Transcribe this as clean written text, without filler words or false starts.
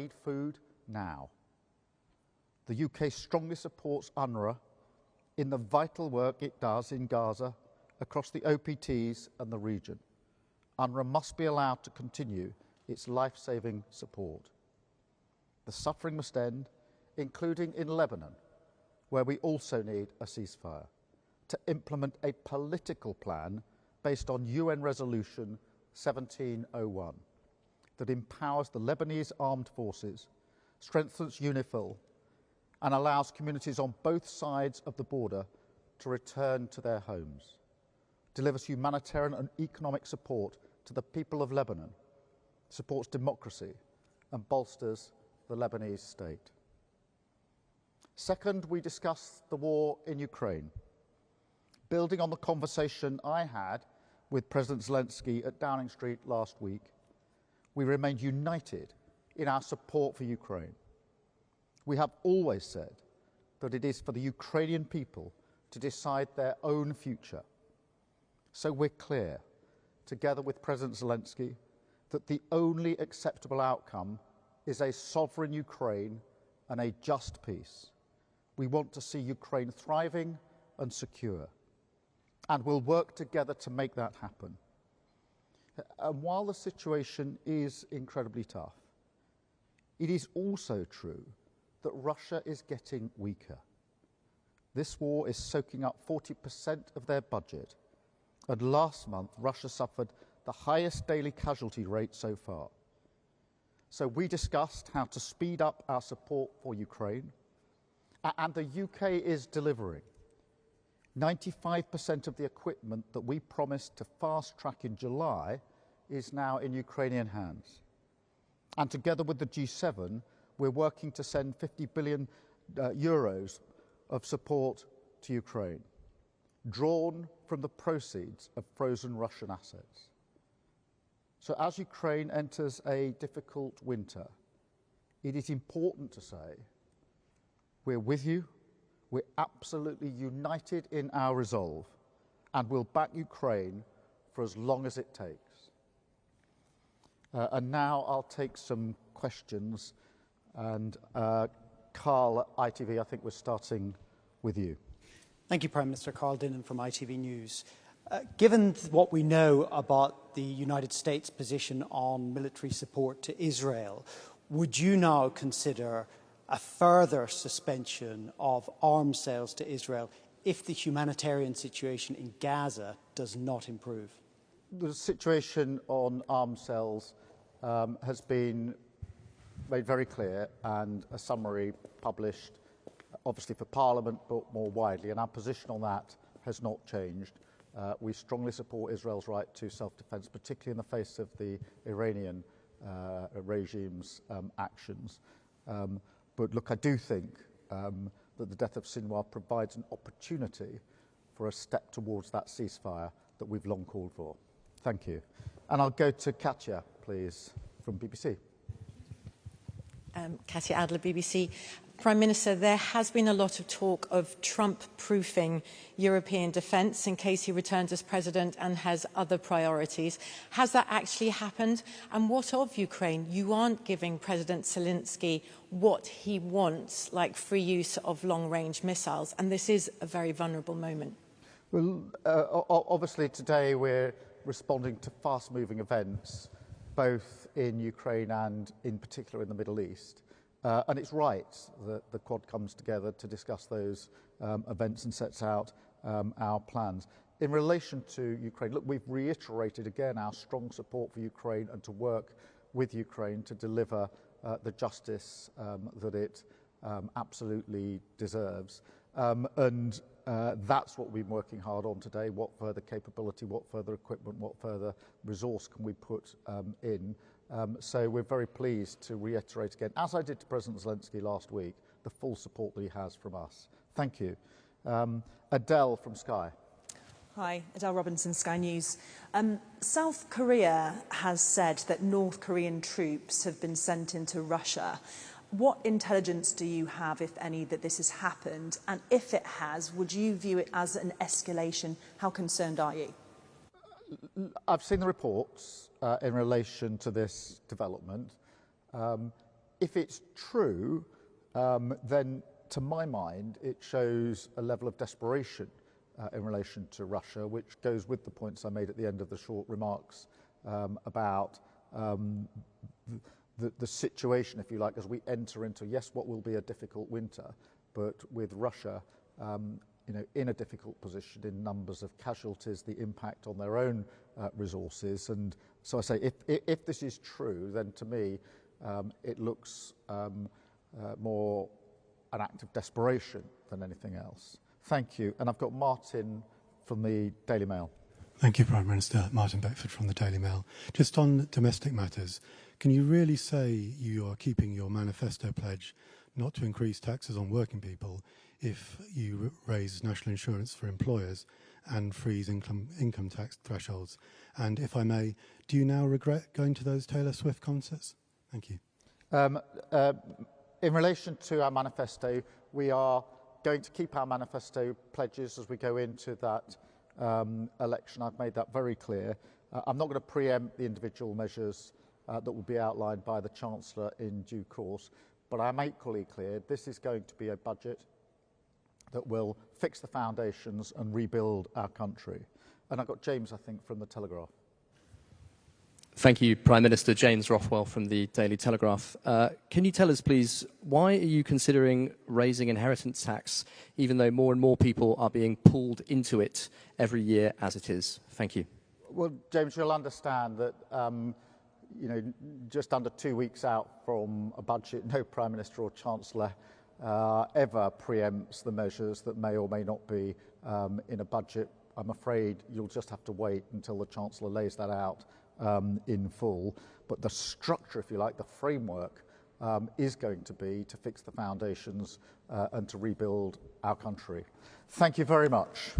need food now. The UK strongly supports UNRWA in the vital work it does in Gaza, across the OPTs and the region. UNRWA must be allowed to continue its life-saving support. The suffering must end, including in Lebanon, where we also need a ceasefire, to implement a political plan based on UN Resolution 1701 that empowers the Lebanese armed forces, strengthens UNIFIL, and allows communities on both sides of the border to return to their homes, delivers humanitarian and economic support to the people of Lebanon, supports democracy, and bolsters the Lebanese state. Second, we discussed the war in Ukraine, building on the conversation I had with President Zelensky at Downing Street last week. We remained united in our support for Ukraine. We have always said that it is for the Ukrainian people to decide their own future. So we're clear, together with President Zelensky, that the only acceptable outcome is a sovereign Ukraine and a just peace. We want to see Ukraine thriving and secure, and we'll work together to make that happen. And while the situation is incredibly tough, it is also true that Russia is getting weaker. This war is soaking up 40% of their budget, and last month Russia suffered the highest daily casualty rate so far. So we discussed how to speed up our support for Ukraine, and the UK is delivering. 95% of the equipment that we promised to fast-track in July is now in Ukrainian hands. And together with the G7, we're working to send 50 billion euros of support to Ukraine, drawn from the proceeds of frozen Russian assets. So as Ukraine enters a difficult winter, it is important to say we're with you, we're absolutely united in our resolve, and we'll back Ukraine for as long as it takes. And now I'll take some questions, and Carl at ITV, I think we're starting with you. Thank you, Prime Minister. Carl Dinnan from ITV News. Given what we know about the United States' position on military support to Israel, would you now consider a further suspension of arms sales to Israel if the humanitarian situation in Gaza does not improve? The situation on arms sales has been made very clear, and a summary published, obviously for Parliament, but more widely, and our position on that has not changed. We strongly support Israel's right to self-defense, particularly in the face of the Iranian regime's actions. But look, I do think that the death of Sinwar provides an opportunity for a step towards that ceasefire that we've long called for. Thank you. And I'll go to Katya, please, from BBC. Katya Adler, BBC. Prime Minister, there has been a lot of talk of Trump-proofing European defence in case he returns as president and has other priorities. Has that actually happened? And what of Ukraine? You aren't giving President Zelensky what he wants, like free use of long-range missiles, and this is a very vulnerable moment. Well, obviously today we're responding to fast-moving events, both in Ukraine and in particular in the Middle East. And it's right that the Quad comes together to discuss those events and sets out our plans. In relation to Ukraine, look, we've reiterated again our strong support for Ukraine and to work with Ukraine to deliver the justice that it absolutely deserves. And that's what we've been working hard on today. What further capability, what further equipment, what further resource can we put in? So we're very pleased to reiterate again, as I did to President Zelensky last week, the full support that he has from us. Thank you. Adele from Sky. Hi, Adele Robinson, Sky News. South Korea has said that North Korean troops have been sent into Russia. What intelligence do you have, if any, that this has happened? And if it has, would you view it as an escalation? How concerned are you? I've seen the reports in relation to this development. if it's true, then to my mind, it shows a level of desperation in relation to Russia, which goes with the points I made at the end of the short remarks about the situation, if you like, as we enter into, yes, what will be a difficult winter, but with Russia in a difficult position in numbers of casualties, the impact on their own resources. And so I say, if this is true, then to me, it looks more an act of desperation than anything else. Thank you. And I've got Martin from the Daily Mail. Thank you, Prime Minister. Martin Beckford from the Daily Mail. Just on domestic matters, can you really say you are keeping your manifesto pledge not to increase taxes on working people if you raise national insurance for employers and freeze income tax thresholds? And if I may, do you now regret going to those Taylor Swift concerts? Thank you. In relation to our manifesto, we are going to keep our manifesto pledges as we go into that election. I've made that very clear. I'm not going to preempt the individual measures that will be outlined by the Chancellor in due course, but I'm equally clear this is going to be a budget that will fix the foundations and rebuild our country. And I've got James, I think, from the Telegraph. Thank you, Prime Minister. James Rothwell from the Daily Telegraph. Can you tell us, please, why are you considering raising inheritance tax, even though more and more people are being pulled into it every year as it is? Thank you. Well, James, you'll understand that, just under 2 weeks out from a budget, no Prime Minister or Chancellor ever preempts the measures that may or may not be in a budget. I'm afraid you'll just have to wait until the Chancellor lays that out in full. But the structure, if you like, the framework is going to be to fix the foundations and to rebuild our country. Thank you very much.